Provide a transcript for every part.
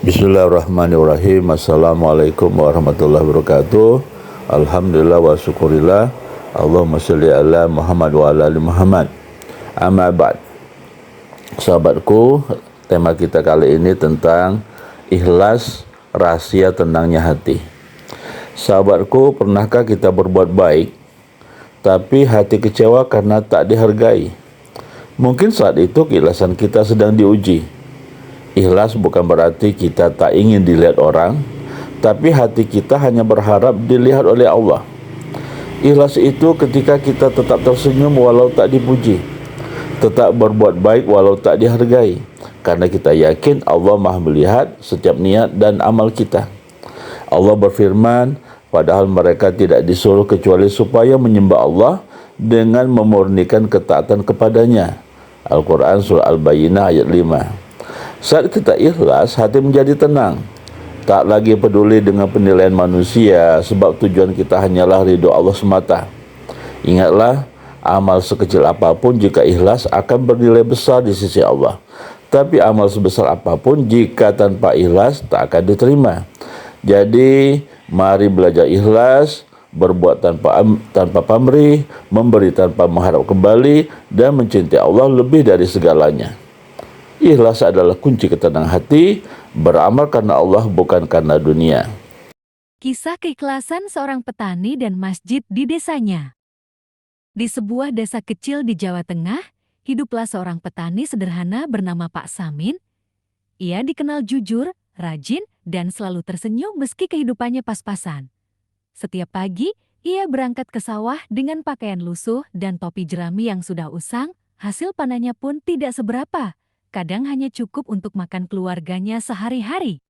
Bismillahirrahmanirrahim. Assalamualaikum warahmatullahi wabarakatuh. Alhamdulillah wa syukurillah. Allahumma salli ala Muhammad wa ala ali Muhammad. Amma ba'd. Sahabatku, tema kita kali ini tentang ikhlas, rahasia tenangnya hati. Sahabatku, pernahkah kita berbuat baik tapi hati kecewa karena tak dihargai? Mungkin saat itu keikhlasan kita sedang diuji. Ikhlas bukan berarti kita tak ingin dilihat orang, tapi hati kita hanya berharap dilihat oleh Allah. Ikhlas itu ketika kita tetap tersenyum walau tak dipuji, tetap berbuat baik walau tak dihargai, karena kita yakin Allah Maha melihat setiap niat dan amal kita. Allah berfirman, padahal mereka tidak disuruh kecuali supaya menyembah Allah dengan memurnikan ketaatan kepadanya. Al-Quran Surah Al-Bayyinah ayat 5. Saat kita ikhlas, hati menjadi tenang, tak lagi peduli dengan penilaian manusia, sebab tujuan kita hanyalah ridho Allah semata. Ingatlah, amal sekecil apapun jika ikhlas akan bernilai besar di sisi Allah. Tapi amal sebesar apapun jika tanpa ikhlas tak akan diterima. Jadi, mari belajar ikhlas, berbuat tanpa pamrih, memberi tanpa mengharap kembali, dan mencintai Allah lebih dari segalanya. Ikhlas adalah kunci ketenangan hati, beramal karena Allah bukan karena dunia. Kisah keikhlasan seorang petani dan masjid di desanya. Di sebuah desa kecil di Jawa Tengah, hiduplah seorang petani sederhana bernama Pak Samin. Ia dikenal jujur, rajin, dan selalu tersenyum meski kehidupannya pas-pasan. Setiap pagi, ia berangkat ke sawah dengan pakaian lusuh dan topi jerami yang sudah usang. Hasil panennya pun tidak seberapa. Kadang hanya cukup untuk makan keluarganya sehari-hari.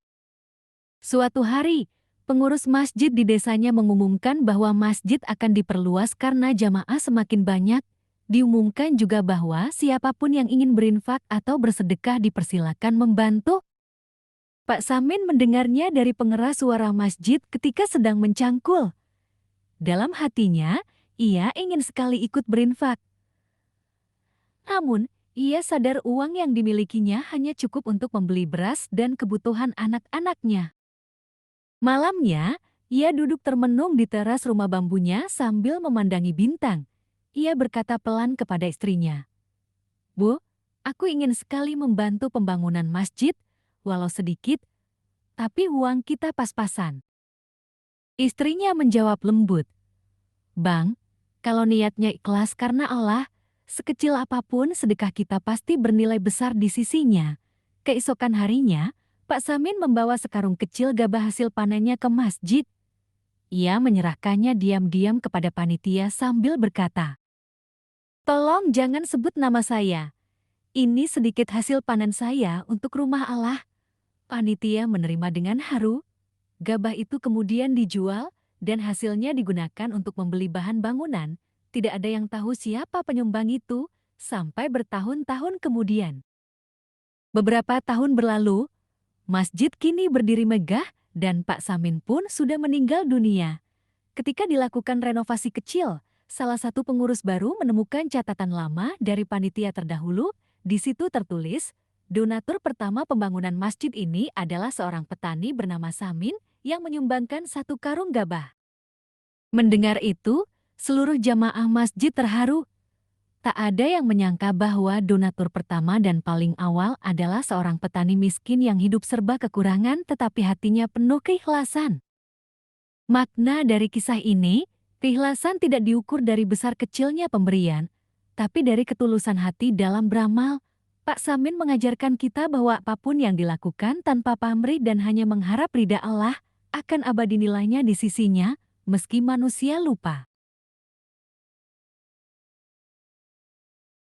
Suatu hari, pengurus masjid di desanya mengumumkan bahwa masjid akan diperluas karena jamaah semakin banyak. Diumumkan juga bahwa siapapun yang ingin berinfak atau bersedekah dipersilakan membantu. Pak Samin mendengarnya dari pengeras suara masjid ketika sedang mencangkul. Dalam hatinya, ia ingin sekali ikut berinfak. Namun, ia sadar uang yang dimilikinya hanya cukup untuk membeli beras dan kebutuhan anak-anaknya. Malamnya, ia duduk termenung di teras rumah bambunya sambil memandangi bintang. Ia berkata pelan kepada istrinya, "Bu, aku ingin sekali membantu pembangunan masjid, walau sedikit, tapi uang kita pas-pasan." Istrinya menjawab lembut, "Bang, kalau niatnya ikhlas karena Allah, sekecil apapun sedekah kita pasti bernilai besar di sisinya." Keesokan harinya, Pak Samin membawa sekarung kecil gabah hasil panennya ke masjid. Ia menyerahkannya diam-diam kepada panitia sambil berkata, "Tolong jangan sebut nama saya. Ini sedikit hasil panen saya untuk rumah Allah." Panitia menerima dengan haru. Gabah itu kemudian dijual dan hasilnya digunakan untuk membeli bahan bangunan. Tidak ada yang tahu siapa penyumbang itu sampai bertahun-tahun kemudian. Beberapa tahun berlalu, masjid kini berdiri megah dan Pak Samin pun sudah meninggal dunia. Ketika dilakukan renovasi kecil, salah satu pengurus baru menemukan catatan lama dari panitia terdahulu. Di situ tertulis, donatur pertama pembangunan masjid ini adalah seorang petani bernama Samin yang menyumbangkan 1 karung gabah. Mendengar itu, seluruh jamaah masjid terharu. Tak ada yang menyangka bahwa donatur pertama dan paling awal adalah seorang petani miskin yang hidup serba kekurangan tetapi hatinya penuh keikhlasan. Makna dari kisah ini, keikhlasan tidak diukur dari besar kecilnya pemberian, tapi dari ketulusan hati dalam beramal. Pak Samin mengajarkan kita bahwa apapun yang dilakukan tanpa pamrih dan hanya mengharap ridha Allah, akan abadi nilainya di sisinya, meski manusia lupa.